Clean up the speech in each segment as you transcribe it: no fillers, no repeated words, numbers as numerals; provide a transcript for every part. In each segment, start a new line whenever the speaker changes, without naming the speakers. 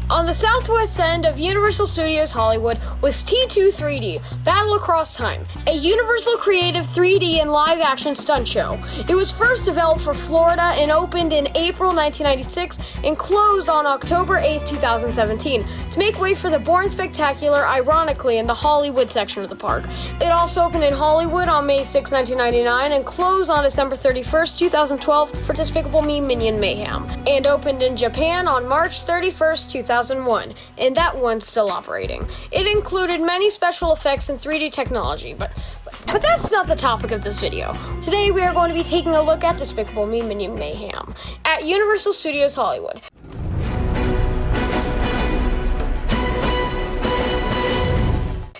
On the southwest end of Universal Studios Hollywood was T2 3D, Battle Across Time, a Universal Creative 3D and live-action stunt show. It was first developed for Florida and opened in April 1996 and closed on October 8, 2017, to make way for the Bourne Spectacular, ironically, in the Hollywood section of the park. It also opened in Hollywood on May 6, 1999 and closed on December 31, 2012 for Despicable Me, Minion Mayhem, and opened in Japan on March 31, 2001, and that one's still operating. It included many special effects and 3D technology, but that's not the topic of this video. Today we are going to be taking a look at Despicable Me, Minion Mayhem at Universal Studios Hollywood.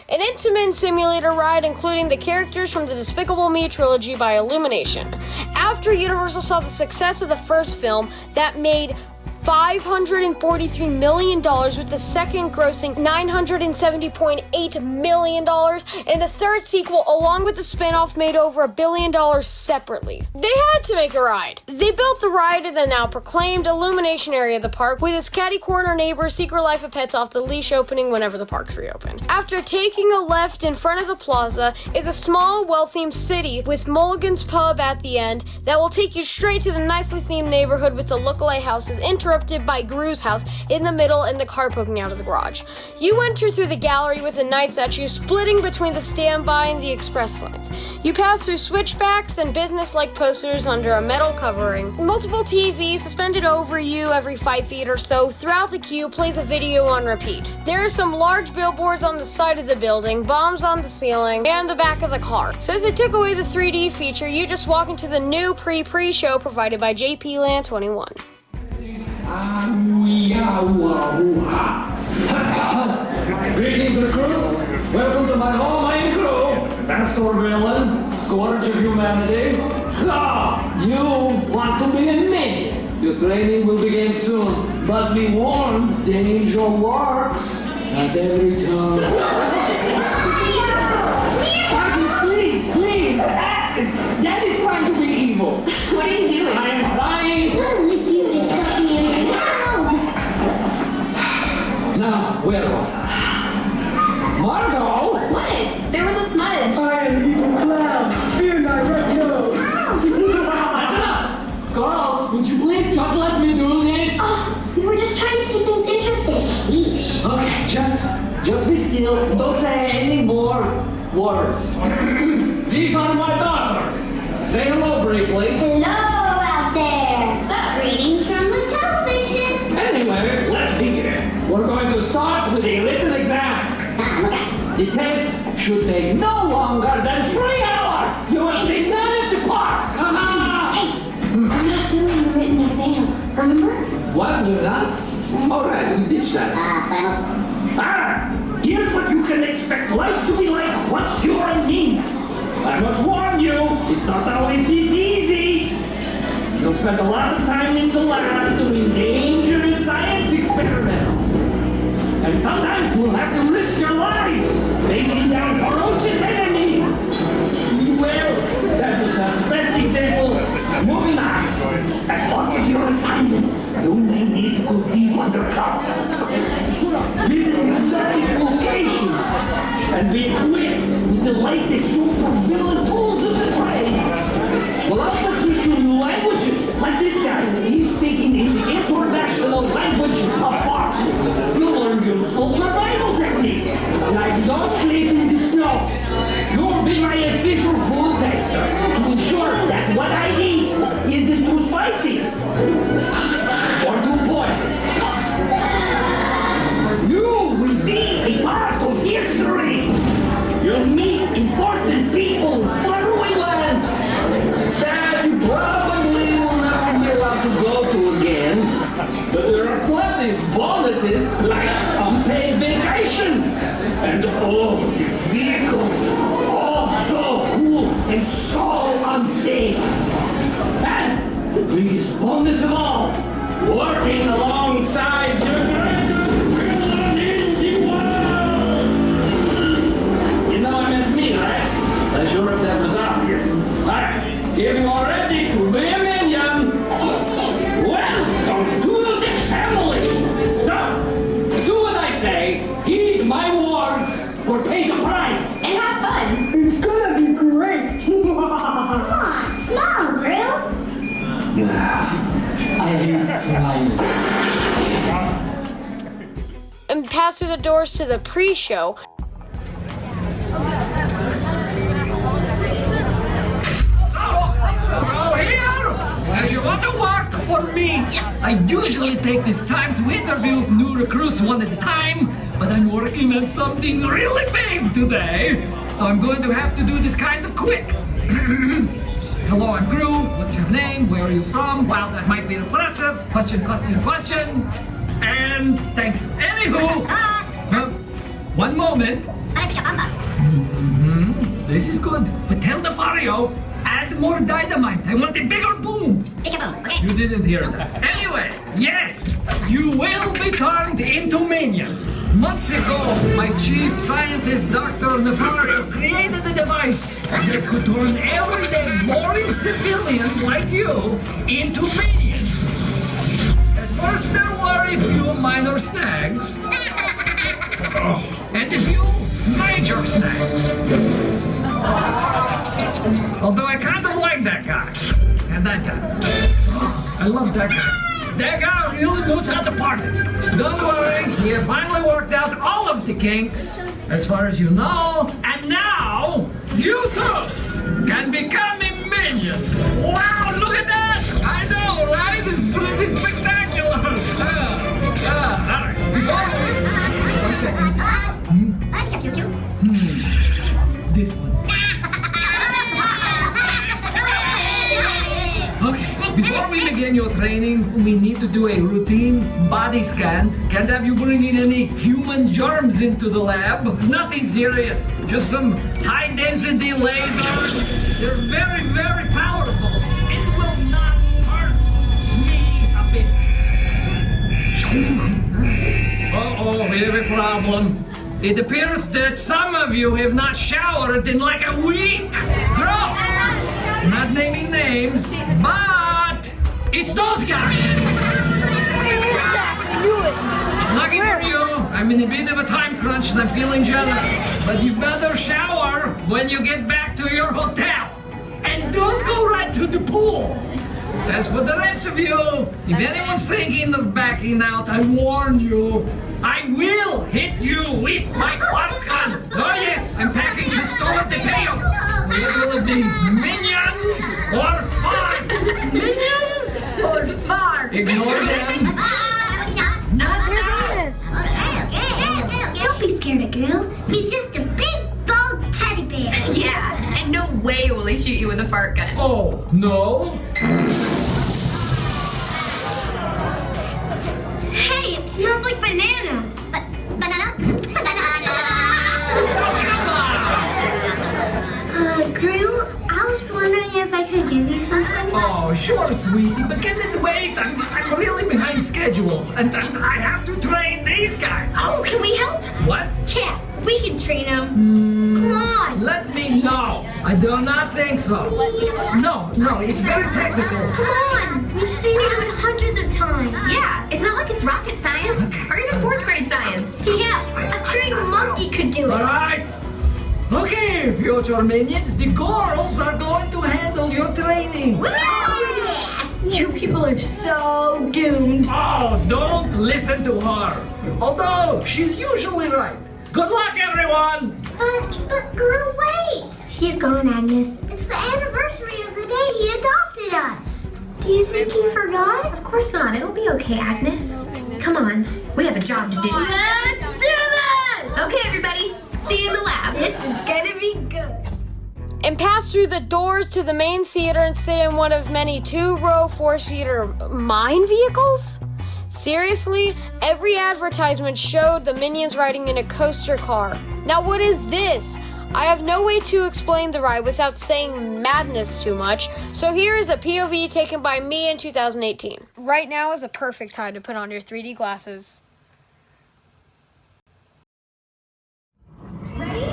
An Intamin simulator ride including the characters from the Despicable Me trilogy by Illumination. After Universal saw the success of the first film that made $543 million, with the second grossing $970.8 million, and the third sequel along with the spin-off made over $1 billion separately. They had to make a ride. They built the ride in the now proclaimed Illumination area of the park, with its catty corner neighbor Secret Life of Pets off the leash opening whenever the parks reopen. After taking a left in front of the plaza is a small, well-themed city with Mulligan's Pub at the end that will take you straight to the nicely themed neighborhood with the look-alike houses interrupted by Gru's house in the middle and the car poking out of the garage. You enter through the gallery with a night statue splitting between the standby and the express lanes. You pass through switchbacks and business-like posters under a metal covering. Multiple TVs suspended over you every 5 feet or so throughout the queue plays a video on repeat. There are some large billboards on the side of the building, bombs on the ceiling, and the back of the car. Since they took away the 3D feature, you just walk into the new pre-show provided by JP Land 21.
Greetings, recruits. Welcome to my all-mine crew. Master villain, scourge of humanity. You want to be a minion. Your training will begin soon, but be warned, danger lurks at every turn. Please. Daddy's trying to be evil.
What are you doing?
I am trying.
The cutest puppy in the world.
Now, where was I? Margot!
What? There was a smudge.
I am an evil clown. Fear my red nose.
That's enough! Girls, would you please just let me do this?
Oh, we were just trying to keep things interesting. Yeesh.
Okay, just be still. Don't say any more words. These are my daughters. Say hello briefly.
Hello out there. Sup, greetings from the television.
Anyway, let's begin. We're going to start with a written exam.
Okay.
The test should take no longer than 3 hours. You will see none of the park. Come on.
Hey, I'm not doing the written exam. Remember?
What? You're not? All right, we ditched that. Here's what you can expect life to be like once you're a ninja. I must warn you, it's not always this easy. You'll spend a lot of time in the lab doing dangerous science experiments. And sometimes you'll have to risk your lives facing down ferocious enemies. Well, that was the best example. Moving on. As part of your assignment, you may need to go deep undercover. Visit exotic locations and be equipped with the latest super-villain tools of the trade. We'll also teach you new languages, like this guy. He's speaking in the international language of farts. You'll learn useful survival techniques, like don't sleep in the snow. You'll be my official food tester to ensure that what I eat isn't too spicy or too poison. You will be a part of history. You'll meet important people in faraway lands that you probably will never be allowed to go to again. But there are plenty of bonuses like unpaid vacations and all the vehicles. All so cool and so unsafe. And the biggest bonus of all, working alongside your villain in the world. You know I meant me, right? I'm sure if that was obvious. Alright, if you are ready to be a minion, welcome to the family. So,
I hate flying.
And pass through the doors to the pre-show.
Oh, here! As you want to work for me, I usually take this time to interview new recruits one at a time, but I'm working on something really big today, so I'm going to have to do this kind of quick. Hello, I'm Gru. What's your name? Where are you from? Wow, that might be impressive. Question. And thank you. Anywho, one moment. This is good. But tell the Fario, add more dynamite. I want a bigger boom. You didn't hear that. Anyway, yes, you will be turned into minions. Months ago, my chief scientist, Dr. Nefario, created a device that could turn everyday boring civilians like you into minions. At first, there were a few minor snags, and a few major snags. Although I kind of like that guy. And that guy. I love that guy. That guy really knows how to party. Don't worry, he has finally worked out all of the kinks, as far as you know. And now, you too can become a minion. Wow, look at that! I know, right? It's pretty spectacular. All right. One second. This one. Okay, before we begin your training, we need to do a routine body scan. Can't have you bring in any human germs into the lab. It's nothing serious. Just some high-density lasers. They're very, very powerful. It will not hurt me a bit. Uh-oh, we have a problem. It appears that some of you have not showered in like a week. Gross! Not naming names, but it's those guys. Lucky for you, I'm in a bit of a time crunch and I'm feeling jealous. But you better shower when you get back to your hotel. And don't go right to the pool. As for the rest of you, if anyone's thinking of backing out, I warn you, I will hit you with my fart gun. Oh yes, I'm packing Pistola de Peo. It will be minions or farts.
Minions or fart?
Ignore them.
Don't be scared of Gru. He's just a big, bald teddy bear.
Yeah, and no way will he shoot you with a fart gun.
Oh, no?
Hey, it smells like banana. Banana? Gru, I was wondering if I could give you something.
Oh, sure, sweetie, but can it wait? I'm really behind schedule, and I have to train these guys.
Oh, can we help?
What?
Yeah, we can train him. Come on.
Let me know. I do not think so. No, it's very technical.
Come on. We've seen you do it hundreds of times.
Yeah, it's not like it's rocket science or even fourth grade science.
Yeah, a trained monkey could do
All
it.
right. Okay, future minions, the girls are going to handle your training.
You people are so doomed.
Oh, don't listen to her. Although, she's usually right. Good luck, everyone.
But Gru, wait. He's gone, Agnes. It's the anniversary of the day he adopted us. Do you think he forgot?
Of course not. It'll be okay, Agnes. Come on. We have a job to do.
Let's do this!
Okay, everybody. See you in the lab.
This is gonna be good.
And pass through the doors to the main theater and sit in one of many 2-row, 4-seater mine vehicles? Seriously? Every advertisement showed the Minions riding in a coaster car. Now what is this? I have no way to explain the ride without saying madness too much, so here is a POV taken by me in 2018. Right now is a perfect time to put on your 3D glasses.
Ready?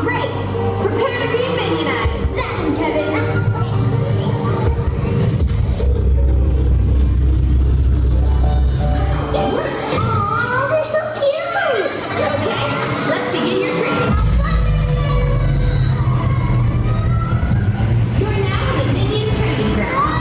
Great! Prepare to be minionized.
Zap him, Kevin. Aw, they're so cute.
Okay, let's begin your training. You're now in the Minion training grounds.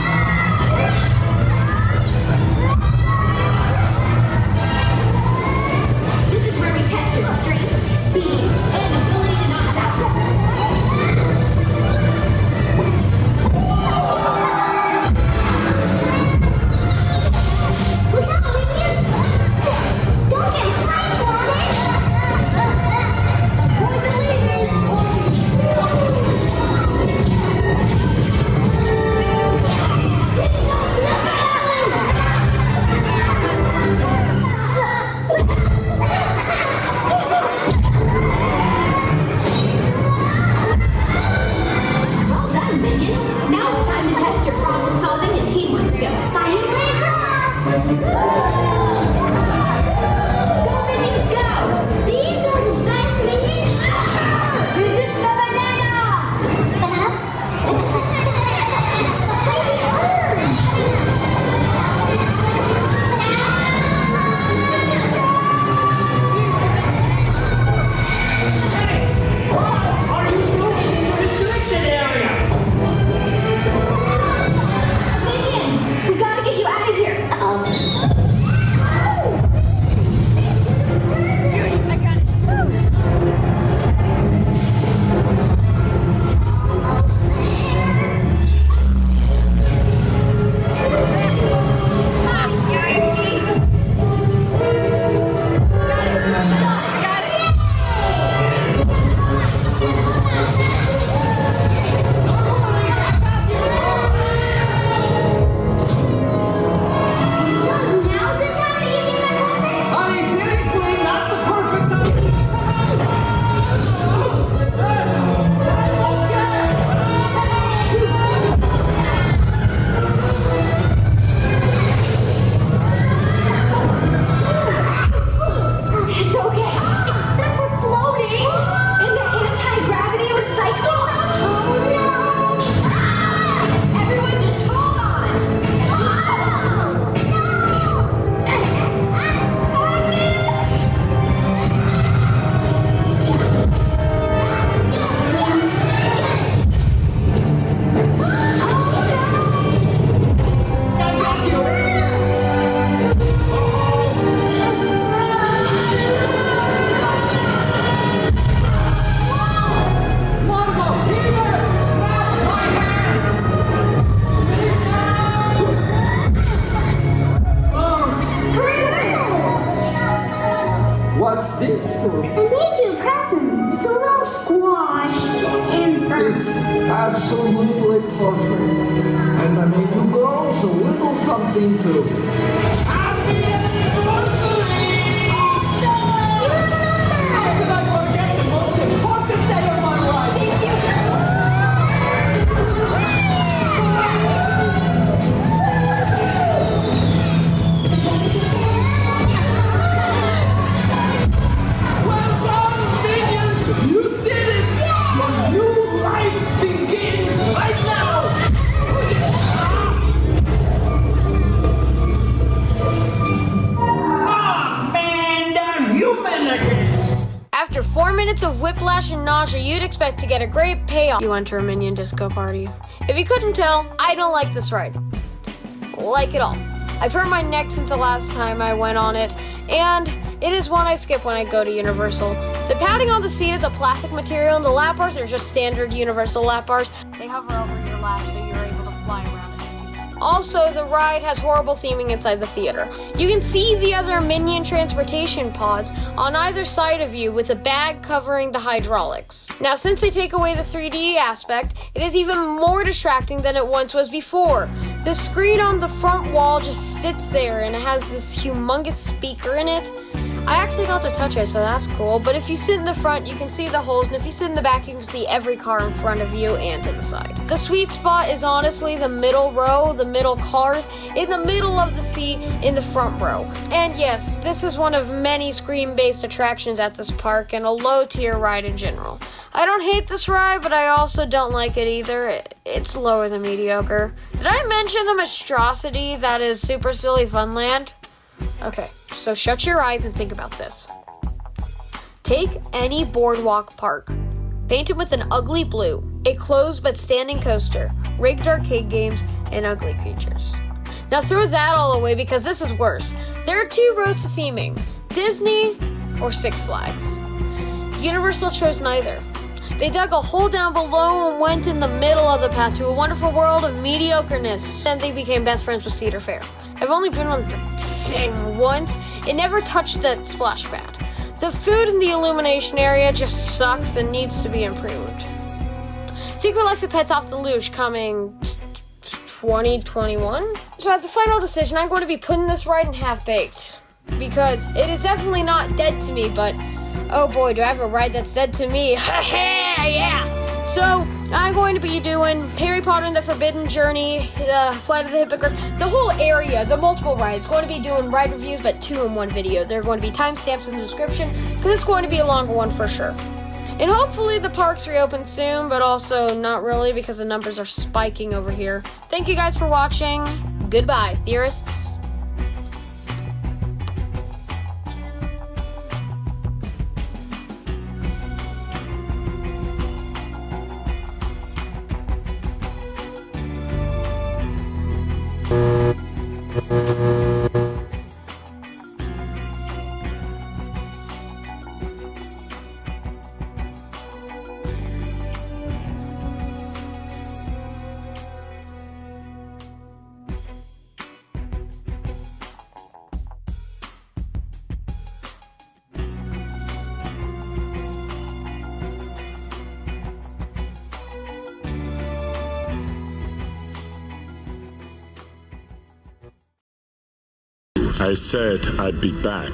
teamwork skills. Silently across! Go, Minions, go! These are the best Minions ever! Resist the banana!
Are you moving in the restricted area?
Minions, we gotta get you out of here. Now's the time to give me my present.
Honey, seriously, not the perfect time.
It's okay. Except we're floating in the anti-gravity recycle. Oh no! Everyone just hold on.
What's this?
I made you a present. It's a little squashed and burnt.
It's absolutely perfect. And I made you girls a little something too. Happy anniversary! How could I forget the most important day of my life?
Thank you.
Well done, Minions! You did it! Your new life begins right now! Ah, man, the human again!
After 4 minutes of whiplash and nausea, you'd expect to get a great payoff. You enter a Minion disco party. If you couldn't tell, I don't like this ride. Like at all. I've hurt my neck since the last time I went on it, and it is one I skip when I go to Universal. The padding on the seat is a plastic material, and the lap bars are just standard Universal lap bars. They hover over your lap so you're able to fly around in the seat. Also, the ride has horrible theming inside the theater. You can see the other Minion transportation pods on either side of you with a bag covering the hydraulics. Now, since they take away the 3D aspect, it is even more distracting than it once was before. The screen on the front wall just sits there and it has this humongous speaker in it. I actually got to touch it, so that's cool. But if you sit in the front, you can see the holes, and if you sit in the back, you can see every car in front of you and to the side. The sweet spot is honestly the middle row, the middle cars, in the middle of the seat in the front row. And yes, this is one of many screen-based attractions at this park and a low-tier ride in general. I don't hate this ride, but I also don't like it either. It's lower than mediocre. Did I mention the monstrosity that is Super Silly Funland? Okay, so shut your eyes and think about this. Take any boardwalk park, paint it with an ugly blue, a closed but standing coaster, rigged arcade games, and ugly creatures. Now throw that all away because this is worse. There are two roads to theming, Disney or Six Flags. Universal chose neither. They dug a hole down below and went in the middle of the path to a wonderful world of mediocreness. Then they became best friends with Cedar Fair. I've only been on the thing once. It never touched the splash pad. The food in the illumination area just sucks and needs to be improved. Secret Life of Pets Off the Leash coming 2021? So as a final decision, I'm going to be putting this ride in half-baked. Because it is definitely not dead to me, but oh boy, do I have a ride that's dead to me. Yeah! So, I'm going to be doing Harry Potter and the Forbidden Journey, the Flight of the Hippogriff, the whole area, the multiple rides. Going to be doing ride reviews, but 2 in 1 video. There are going to be timestamps in the description, because it's going to be a longer one for sure. And hopefully the parks reopen soon, but also not really, because the numbers are spiking over here. Thank you guys for watching. Goodbye, theorists.
I said I'd be back.